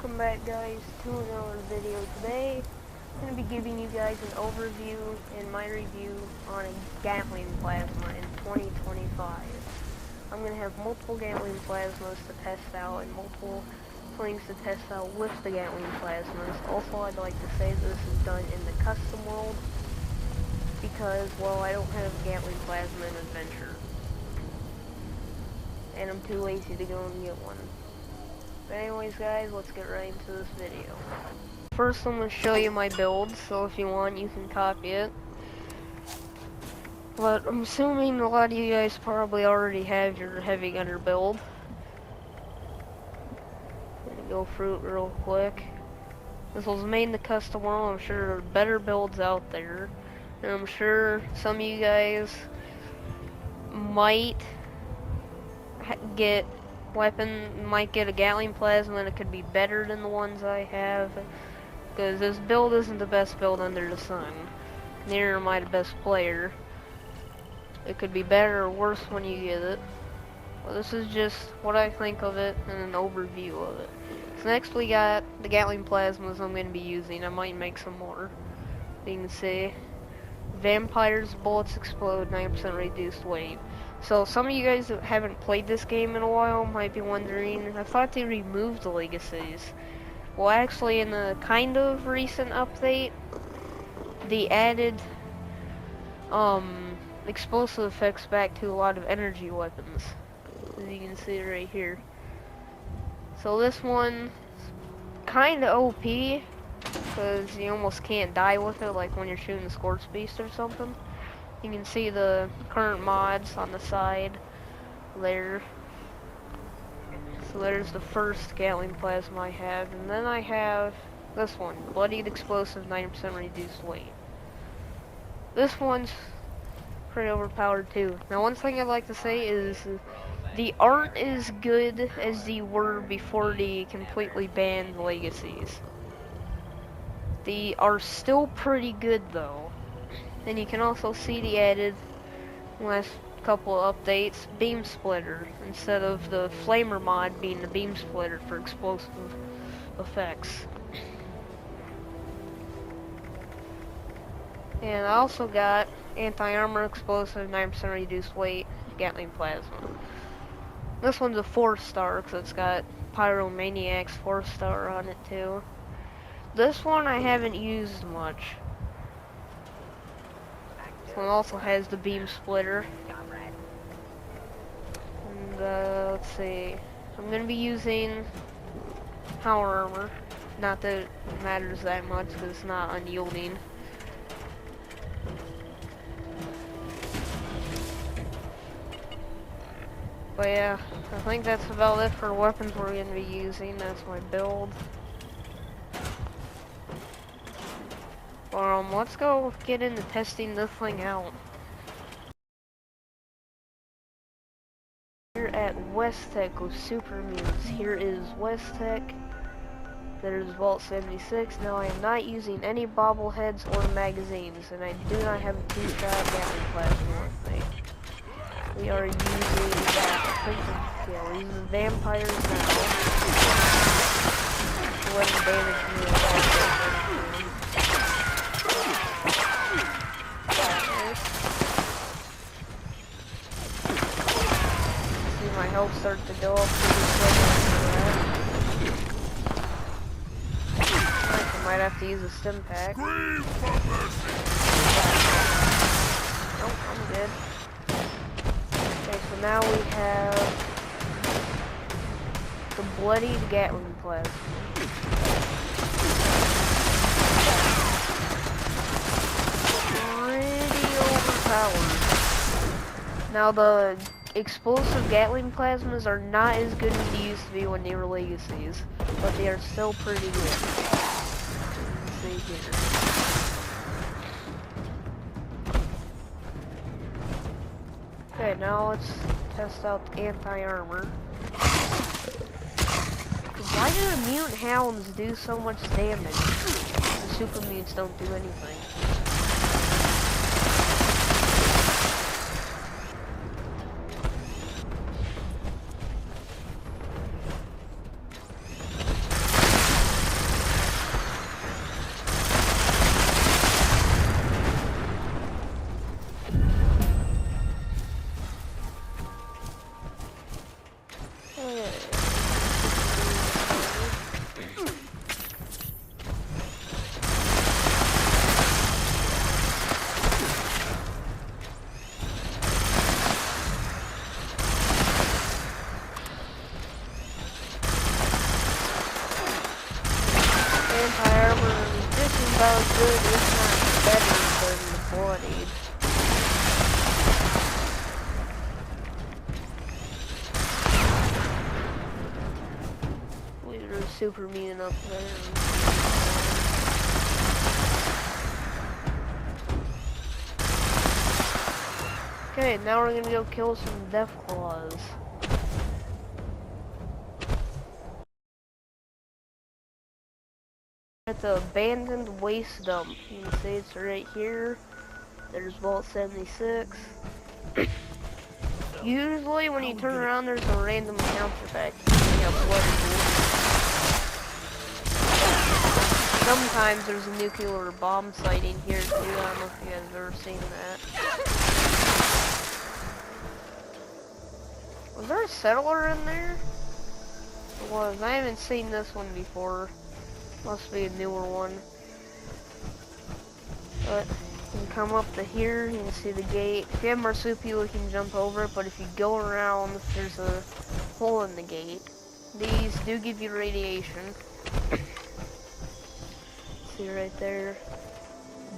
welcome back guys to another video. Today I'm going to be giving you guys an overview and my review on a Gatling plasma in 2025. I'm going to have multiple Gatling plasmas to test out and multiple things to test out with the Gatling plasmas. Also, I'd like to say this is done in the custom world because, well, I don't have Gatling plasma in Adventure and I'm too lazy to go and get one. But anyways guys, let's get right into this video. First I'm going to show you my build, so if you want you can copy it. But I'm assuming a lot of you guys probably already have your heavy gunner build. Gonna go through it real quick. This was made in the custom world. I'm sure there are better builds out there. And I'm sure some of you guys might get might get a Gatling plasma and it could be better than the ones I have, because this build isn't the best build under the sun. Neither am I the best player. It could be better or worse when you get it. Well, this is just what I think of it and an overview of it. So next we got the Gatling plasmas I'm going to be using. I might make some more. You can see vampires, bullets explode, 9% reduced weight. So some of you guys that haven't played this game in a while might be wondering, I thought they removed the legacies. Well, actually in a kind of recent update, they added explosive effects back to a lot of energy weapons, as you can see right here. So this one kind of OP, because you almost can't die with it, like when you're shooting the Scorch Beast or something. You can see the current mods on the side there. So there's the first Gatling plasma I have, and then I have this one, Bloodied Explosive, 90% reduced weight. This one's pretty overpowered too. Now one thing I'd like to say is the art is good as they were before they completely banned legacies. They are still pretty good though. And you can also see the added last couple of updates, beam splitter, instead of the flamer mod being the beam splitter for explosive effects. And I also got anti-armor explosive, 9% reduced weight, Gatling plasma. This one's a 4-star because it's got Pyromaniac's 4-star on it too. This one I haven't used much. This one also has the beam splitter. And let's see, I'm going to be using power armor. Not that it matters that much because it's not unyielding. But yeah, I think that's about it for weapons we're going to be using. That's my build. Let's go get into testing this thing out. Here at West Tech with Super Mutants. Here is West Tech. There's Vault 76. Now I am not using any bobbleheads or magazines, and I do not have a 2-shot Gatling plasma with me. We are using we're using vampires now. Go ahead and damage me with that. See my health start to go up pretty quick after that. I might have to use a stim pack. Nope, I'm good. Okay, so now we have the Bloodied Gatling plasma. Pretty overpowered. Now the explosive Gatling plasmas are not as good as they used to be when they were legacies, but they are still pretty good. Let's see here. Okay, now let's test out the anti-armor. Why do the mutant hounds do so much damage? The super mutants don't do anything. anti-armor is just about as good, if not better, than the bloodied. We were super mean up there. Okay, now we're gonna go kill some death claws. At the abandoned waste dump. You can see it's right here. There's Vault 76. Usually when you turn around there's a random encounter back. Sometimes there's a nuclear bomb sighting here too. I don't know if you guys have ever seen that. Was there a settler in there? It was. I haven't seen this one before. Must be a newer one. But you can come up to here, you can see the gate. If you have marsupial, you can jump over it, but if you go around, there's a hole in the gate. These do give you radiation. See right there,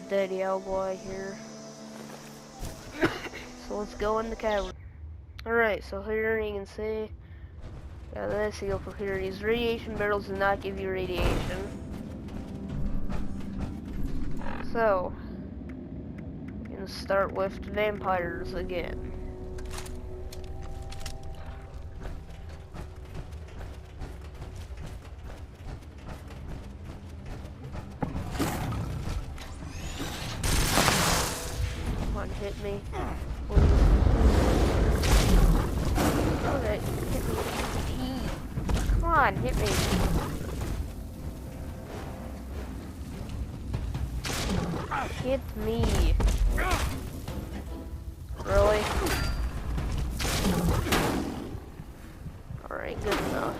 dead owlboy here. So let's go in the cavern. Alright, so here you can see, got this, you go for here. These radiation barrels do not give you radiation. So, you can start with vampires again. Come on, hit me. Please. Okay, hit me. Come on, hit me. Hit me. Really? Alright, good enough.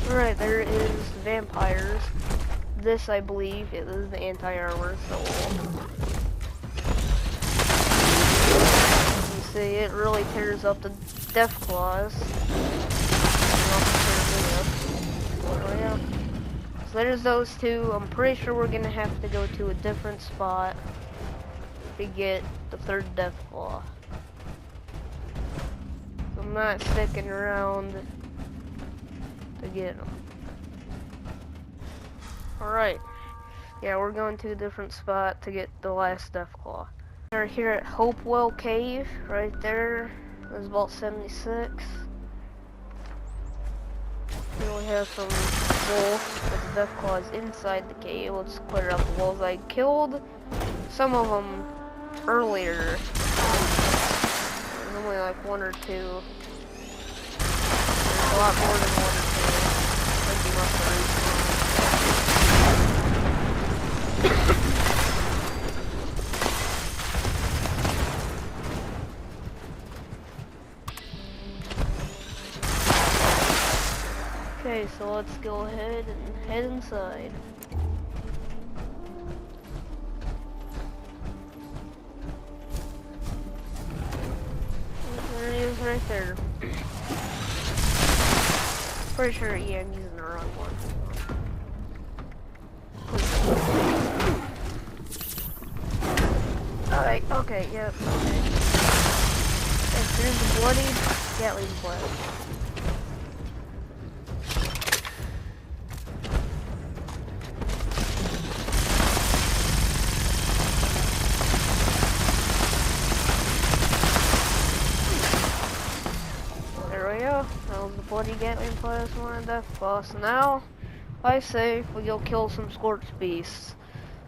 Alright, there is vampires. This, I believe, is the anti-armor, so you see, it really tears up the death claws. Oh yeah. So there's those two. I'm pretty sure we're gonna have to go to a different spot to get the third death claw. So I'm not sticking around to get them. Alright. Yeah, we're going to a different spot to get the last death claw. We're here at Hopewell Cave, right there. There's Vault 76. Here we have some wolves with the death claws inside the cave. Let's clear out the wolves. I killed some of them earlier. There's only like one or two. There's a lot more than one or two. I think you must have reached one. Okay, so let's go ahead and head inside. There it is right there. Pretty sure, yeah, I'm using the wrong one. Alright, okay, yep, okay. And here's the bloody Gatling blast. That was the bloody Gatling plasma and death boss. Now, I say we go kill some Scorched Beasts.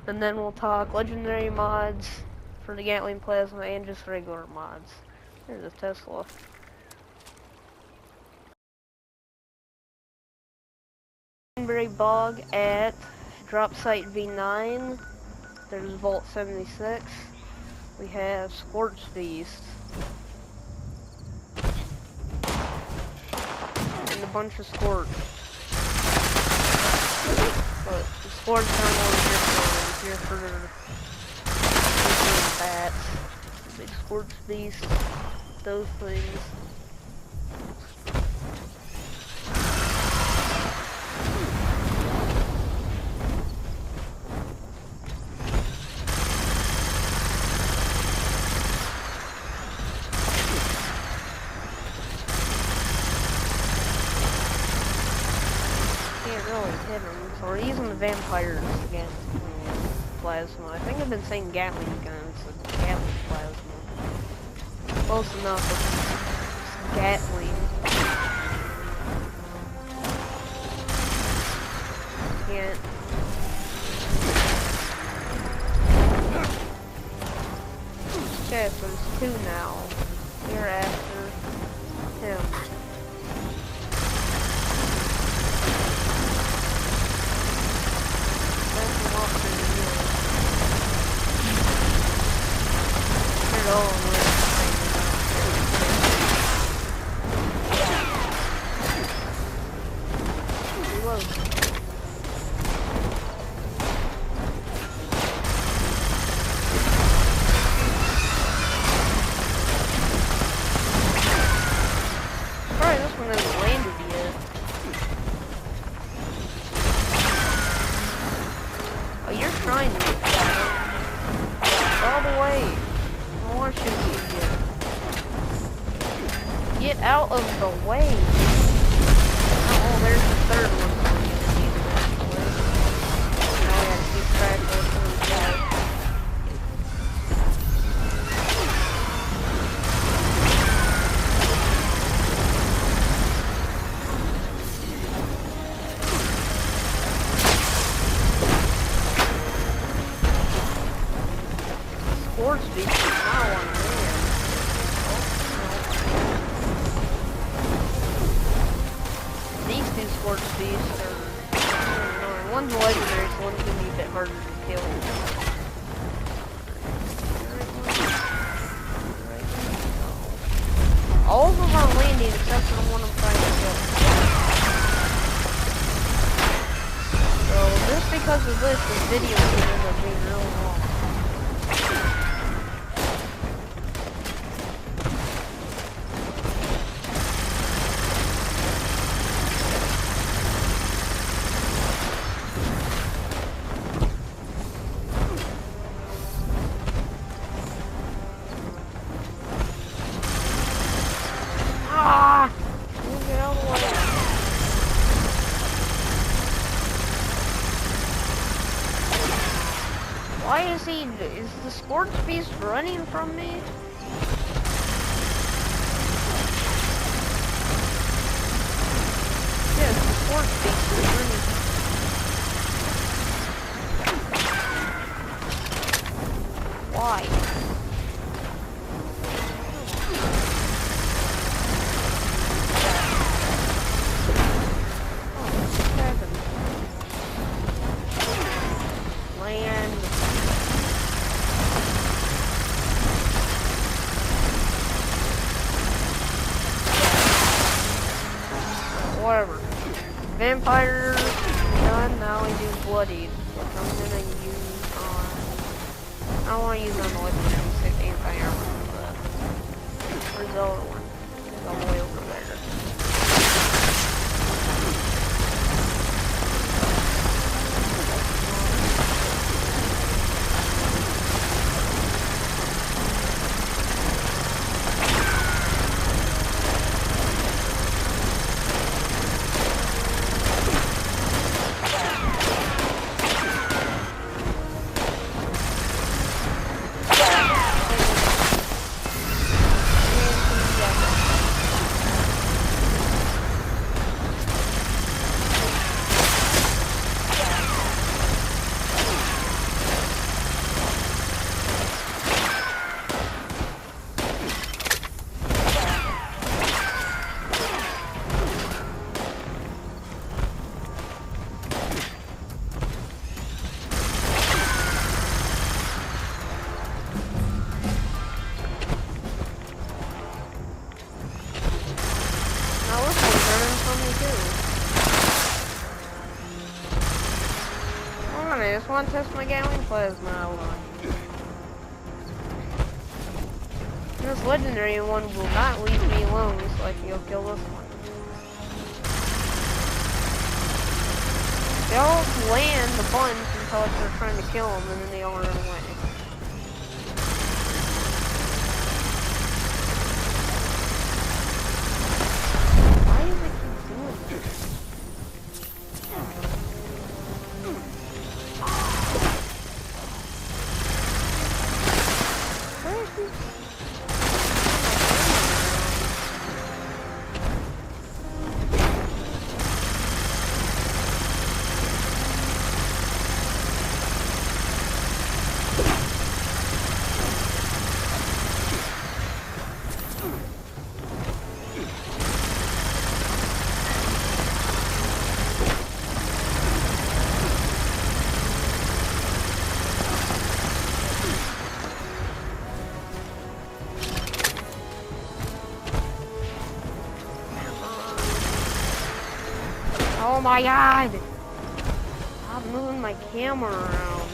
And then we'll talk legendary mods for the Gatling plasma and just regular mods. There's a Tesla. Cranberry Bog at Drop Site V9. There's Vault 76. We have Scorched Beasts. A bunch of Scorch. But the Scorch aren't always here for bats. quartz beast, those things. Can't really hit them, so we're using the vampires against plasma. I think I've been saying Gatling guns, so Gatling plasma. Close enough. It's Gatling. Can't. Okay, so there's two now. Here after him. That's an option here. Turn it on with reload. Sorry, this one hasn't landed yet. Oh, you're trying to get down. All the way. I want you to get out of the way. Oh, there's the third one. Now I gotta keep track of those guys. Sports beast is now on there. These two sports beasts are one's legendary, so one's gonna be a bit harder to kill. All of them are landing except for the one I'm trying to kill. So just because of this video could end up being really long. Ah! Get out of the way. Why is the sports beast running from me? Yes, the sports beast is running. Why? Land. Whatever. Vampire done, now we do bloodied, which I'm gonna use on... I don't want to use on the legendary 6 anti-armor, but where's the other one? It's all the way over there. I just want to test my Gatling plasma out on. this legendary one will not leave me alone, so I can go kill this one. They all land a bunch until they're trying to kill them, and then they all run away. Why do they keep doing this? Where is he? Oh my god! Stop moving my camera around.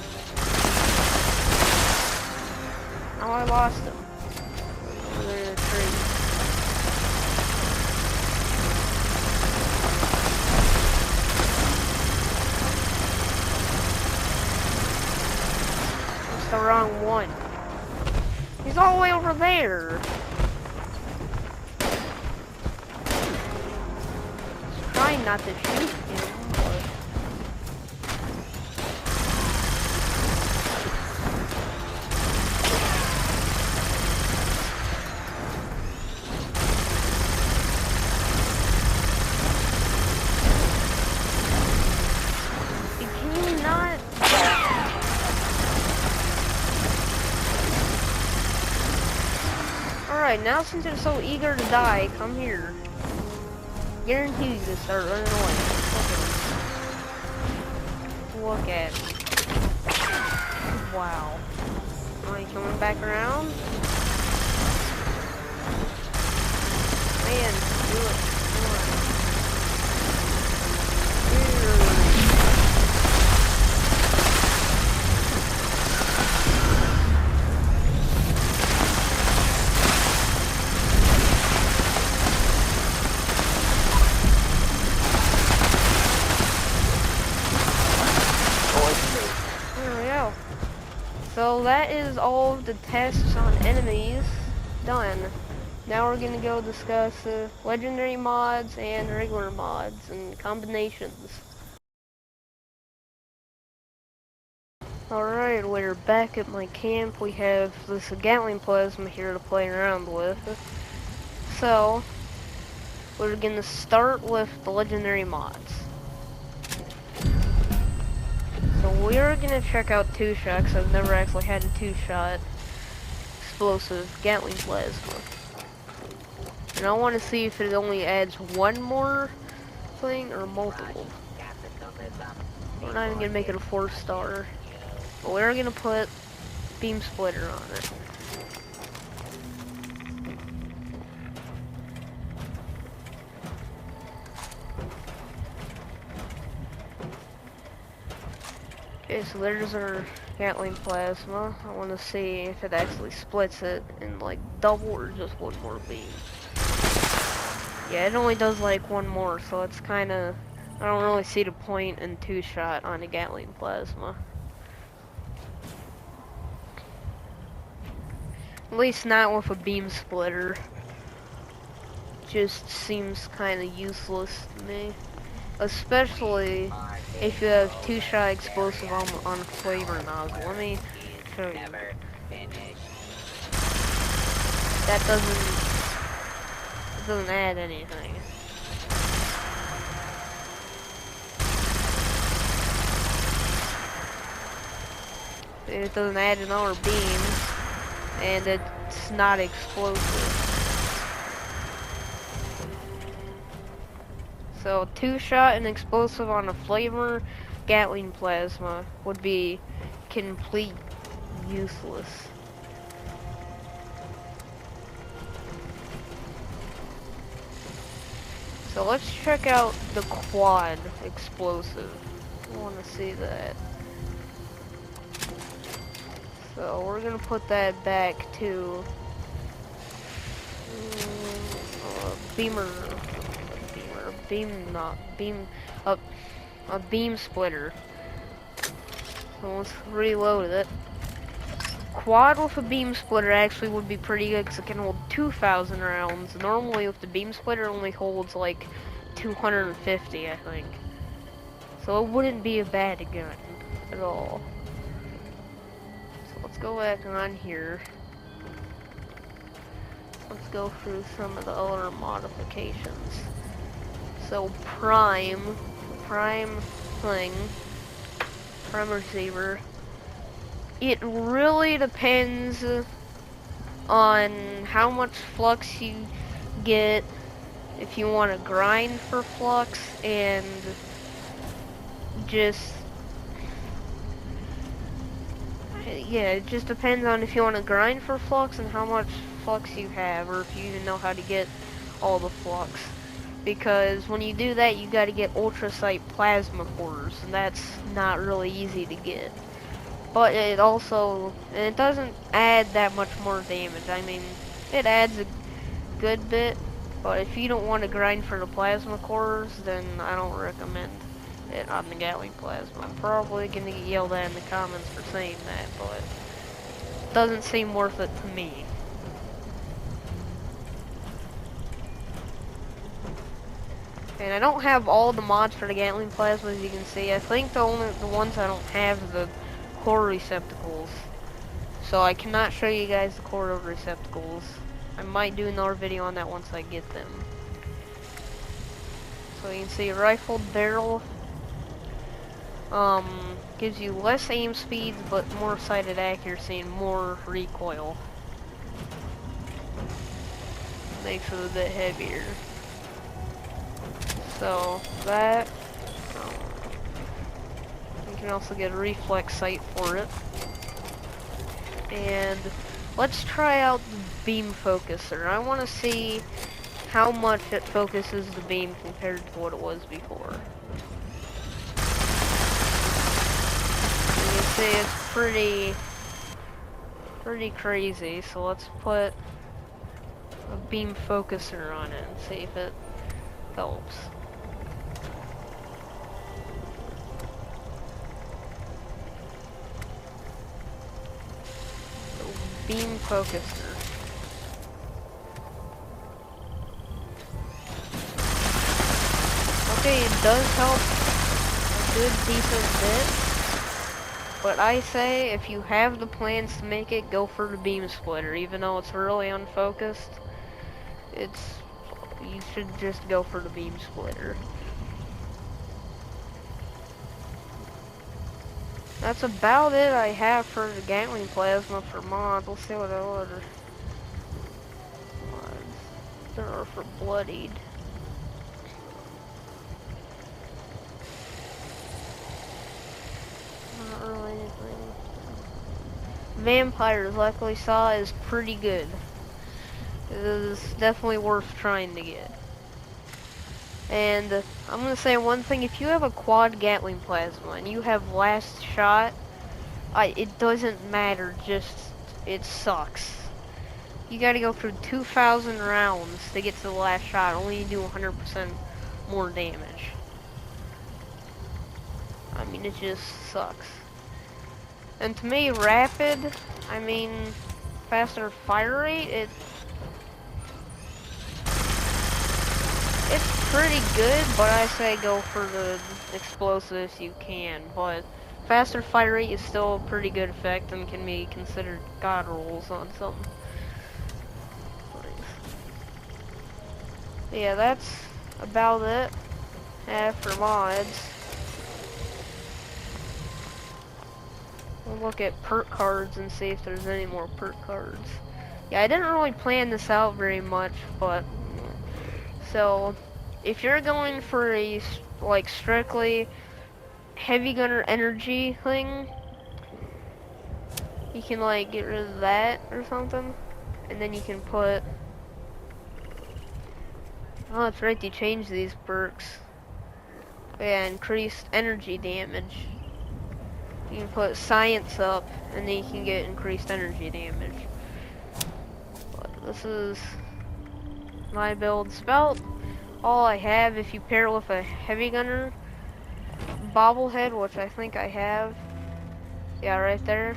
Now I lost him. Over there in the tree. That's the wrong one. He's all the way over there. Trying not to shoot him, but... Can you not... Alright, now since you're so eager to die, come here. Guarantee you to start running away. Look at it. Wow. Are you coming back around? Man, do it. Come on. So that is all of the tests on enemies done. Now we're gonna go discuss legendary mods and regular mods and combinations. Alright, we're back at my camp. We have this Gatling plasma here to play around with. So, we're gonna start with the legendary mods. So we're gonna check out 2-shot, because I've never actually had a 2-shot explosive Gatling plasma. And I want to see if it only adds one more thing or multiple. We're not even gonna make it a 4-star. But we're gonna put beam splitter on it. Okay, so there's our Gatling plasma. I want to see if it actually splits it in like double or just one more beam. Yeah, it only does like one more, so it's kind of... I don't really see the point in 2-shot on a Gatling plasma. At least not with a beam splitter. Just seems kind of useless to me. Especially if you have 2-shot explosive on flavor nozzle. Let me show you. That doesn't add anything. It doesn't add another beam, and it's not explosive. So 2-shot and explosive on a flavor Gatling plasma would be complete useless. So let's check out the quad explosive. I want to see that. So we're gonna put that back to Beamer, beam, not beam, a beam splitter. So let's reload it. Quad with a beam splitter actually would be pretty good because it can hold 2,000 rounds. Normally with the beam splitter it only holds like 250, I think. So it wouldn't be a bad gun at all. So let's go back on here. Let's go through some of the other modifications. So prime thing, prime receiver. It really depends on how much flux you get, if you want to grind for flux, and just, yeah, it just depends on if you want to grind for flux and how much flux you have, or if you even know how to get all the flux. Because when you do that, you gotta get ultracite plasma cores, and that's not really easy to get. But it also, it doesn't add that much more damage. I mean, it adds a good bit, but if you don't want to grind for the plasma cores, then I don't recommend it on the Gatling plasma. I'm probably gonna get yelled at in the comments for saying that, but it doesn't seem worth it to me. And I don't have all the mods for the Gatling plasma, as you can see. I think the ones I don't have are the core receptacles. So I cannot show you guys the core receptacles. I might do another video on that once I get them. So you can see a rifled barrel gives you less aim speeds but more sighted accuracy and more recoil. Makes it a bit heavier. So that, you can also get a reflex sight for it. And let's try out the beam focuser. I want to see how much it focuses the beam compared to what it was before. You can see it's pretty crazy. So let's put a beam focuser on it and see if it helps. Beam focuser. Okay, it does help a good decent bit, but I say if you have the plans to make it, go for the beam splitter. Even though it's really unfocused, you should just go for the beam splitter. That's about it I have for the Gatling plasma for mods. Let's see what other mods there are for bloodied. Not really anything. Vampires, like we saw, is pretty good. It is definitely worth trying to get. And I'm gonna say one thing: if you have a quad Gatling plasma and you have last shot, it doesn't matter. Just it sucks. You gotta go through 2,000 rounds to get to the last shot. Only you do 100% more damage. I mean, it just sucks. And to me, rapid, I mean, faster fire rate, it's pretty good, but I say go for the explosive if you can. But faster fire rate is still a pretty good effect and can be considered god rolls on some things. Yeah, that's about it for mods. We'll look at perk cards and see if there's any more perk cards. Yeah, I didn't really plan this out very much, but so if you're going for a like strictly heavy gunner energy thing, you can like get rid of that or something, and then you can put, oh that's right, they changed these perks. Yeah, increased energy damage. You can put science up, and then you can get increased energy damage. But this is my build's about all I have. If you pair it with a heavy gunner bobblehead, which I think I have, yeah, right there.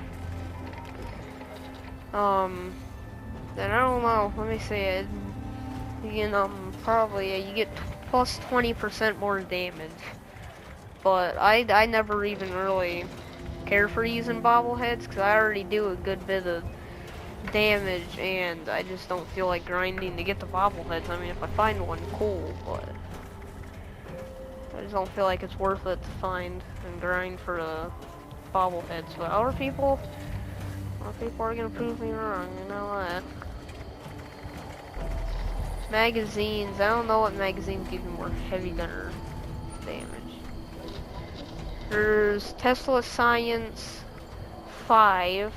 Then I don't know. Let me see it. You can probably you get plus 20% more damage. But I never even really care for using bobbleheads because I already do a good bit of damage, and I just don't feel like grinding to get the bobbleheads. I mean, if I find one, cool, but I just don't feel like it's worth it to find and grind for the bobbleheads. But other people are gonna prove me wrong, you know that. Magazines, I don't know what magazines give you more heavy gunner damage. There's Tesla Science 5.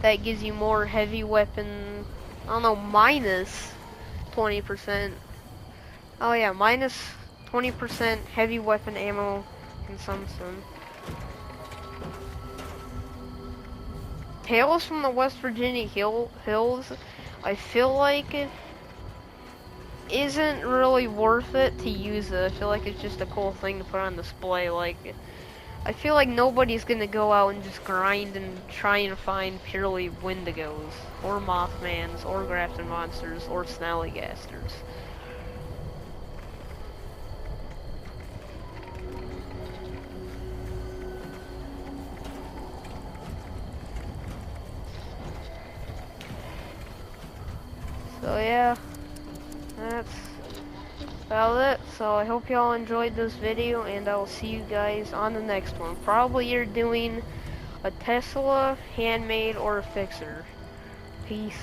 That gives you more heavy weapon, I don't know, minus 20%. Oh yeah, minus 20% heavy weapon ammo consumption. Tales from the West Virginia Hills, I feel like it isn't really worth it to use it. I feel like it's just a cool thing to put on display. Like, I feel like nobody's gonna go out and just grind and try and find purely Wendigos, or Mothmans, or Grafton Monsters, or Snallygasters. So yeah, that's about it. So I hope y'all enjoyed this video, and I will see you guys on the next one. Probably you're doing a Tesla, handmade, or a fixer. Peace.